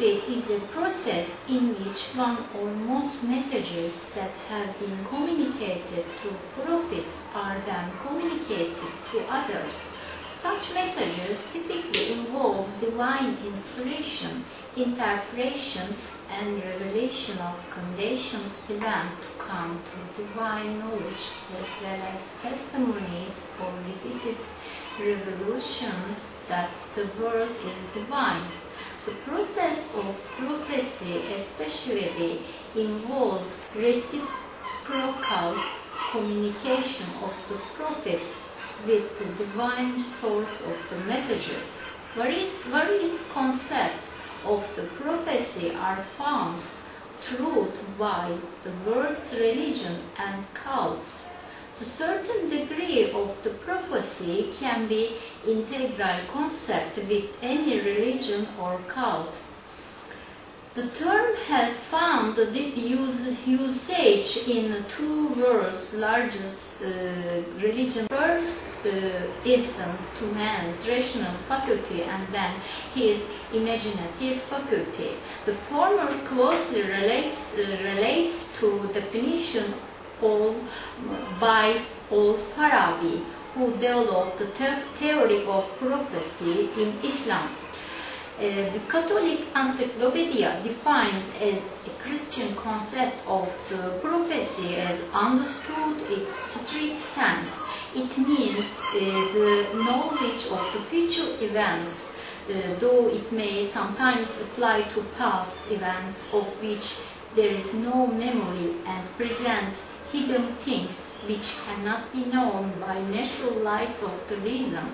prophecy is a process in which one or most messages that have been communicated to prophet are then communicated to others. Such messages typically involve divine inspiration, interpretation, and revelation of conditioned event to come to divine knowledge, as well as testimonies or repeated revelations that the world is divine. The process of prophecy especially involves reciprocal communication of the prophet with the divine source of the messages. Various concepts of the prophecy are found throughout by the world's religion and cults. A certain degree of the prophecy can be integral concept with any religion or cult. The term has found a deep usage in two world's largest religions. First instance to man's rational faculty and then his imaginative faculty. The former closely relates to definition by Al-Farabi, who developed the theory of prophecy in Islam. The Catholic Encyclopedia defines as a Christian concept of the prophecy as understood its strict sense. It means the knowledge of the future events, though it may sometimes apply to past events of which there is no memory and present hidden things which cannot be known by natural lights of the reason.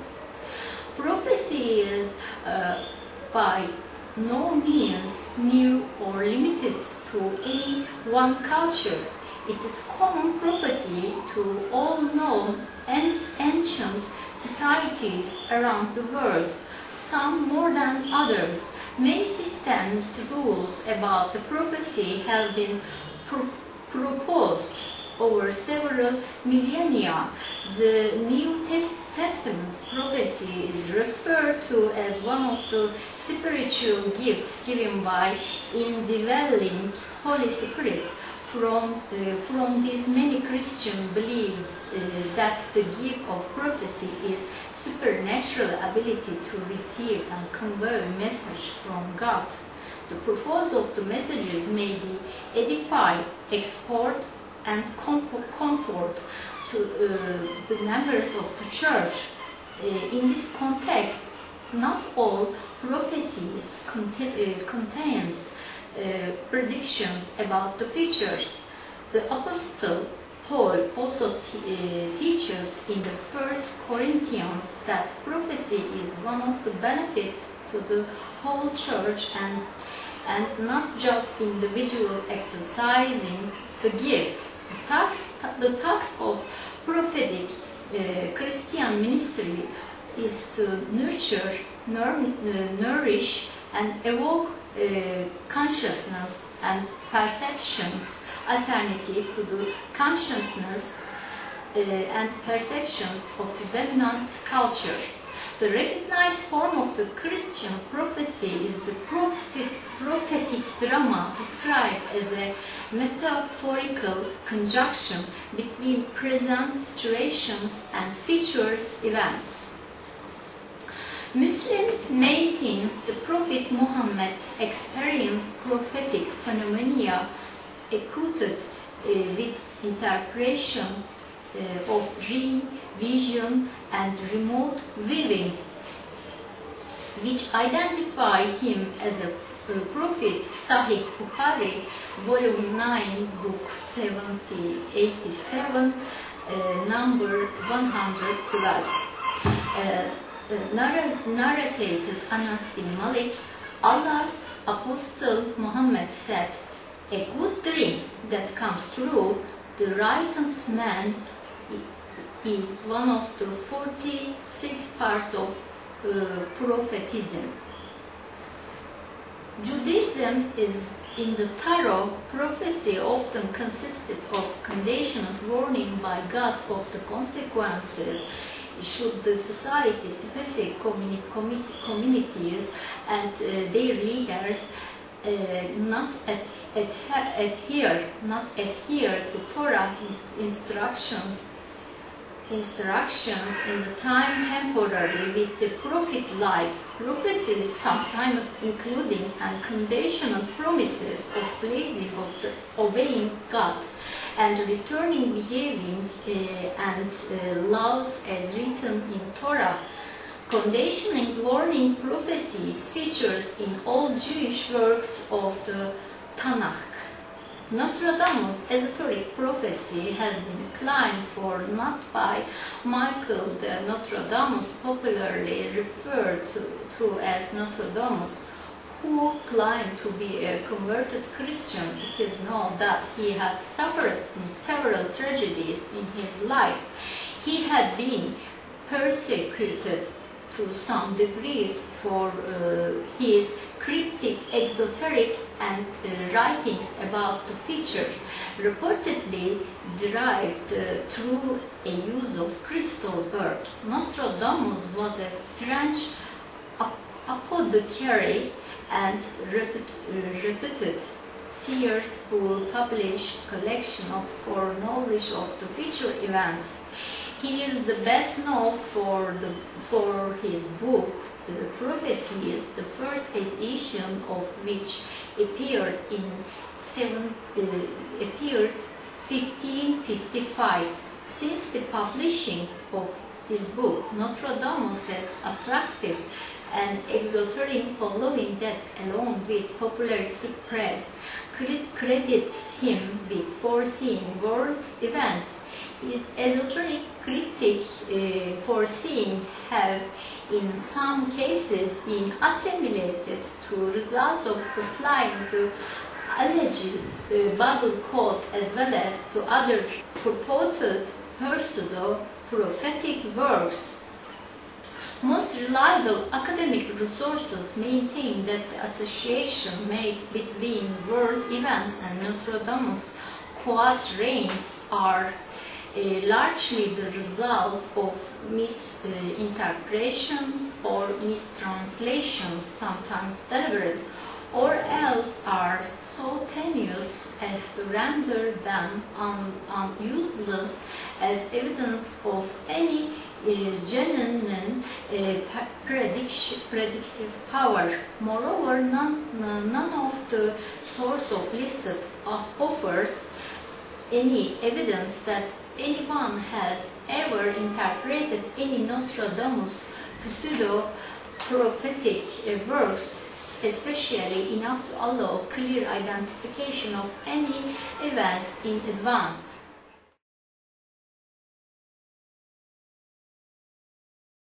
Prophecy is by no means new or limited to any one culture. It is common property to all known and ancient societies around the world, some more than others. Many systems, rules about the prophecy have been proposed over several millennia. The New Testament prophecy is referred to as one of the spiritual gifts given by indwelling Holy Spirit. From this, many Christians believe that the gift of prophecy is supernatural ability to receive and convey a message from God. The purpose of the messages may be edify, export, and comfort to the members of the church. In this context, not all prophecies contains predictions about the futures. The Apostle Paul also teaches in the 1 Corinthians that prophecy is one of the benefits to the whole church and not just individual exercising the gift. The task of prophetic Christian ministry is to nurture, nourish, and evoke consciousness and perceptions alternative to the consciousness and perceptions of the dominant culture. The recognized form of the Christian prophecy is the prophetic drama, described as a metaphorical conjunction between present situations and future events. Muslim maintains the Prophet Muhammad experienced prophetic phenomena equated with interpretation of dream, vision, and remote viewing, which identify him as a prophet. Sahih Bukhari, volume 9, book 87, number 112. Narrated Anas bin Malik, Allah's Apostle Muhammad said, "A good dream that comes true, the righteous man is one of the 46 parts of prophetism." Judaism is in the Torah. Prophecy often consisted of conditioned warning by God of the consequences should the society, specific communities and their leaders not adhere to Torah instructions in the time temporary with the prophet life. Prophecies sometimes including unconditional promises of blessing of obeying God and returning behaving and laws as written in Torah. Conditioning warning prophecies features in all Jewish works of the Tanakh. Nostradamus' esoteric prophecy has been claimed for not by Michael the Nostradamus, popularly referred to as Nostradamus, who claimed to be a converted Christian. It is known that he had suffered several tragedies in his life. He had been persecuted to some degrees for his cryptic, exoteric and writings about the future, reportedly derived through a use of crystal bird. Nostradamus was a French apothecary and reputed seer who published collection of foreknowledge of the future events. He is the best known for his book, The Prophecies, the first edition of which appeared in 1555. Since the publishing of his book, Nostradamus' attractive and exoteric following that, along with popularistic press, credits him with foreseeing world events. His esoteric cryptic foreseeing have in some cases been assimilated to results of applying the alleged Bible code as well as to other purported pseudo-prophetic works. Most reliable academic resources maintain that the association made between world events and Nostradamus' quatrains are largely the result of misinterpretations or mistranslations, sometimes deliberate, or else are so tenuous as to render them useless as evidence of any genuine predictive power. Moreover, none of the source of listed offers any evidence that anyone has ever interpreted any Nostradamus pseudo-prophetic works, especially enough to allow clear identification of any events in advance.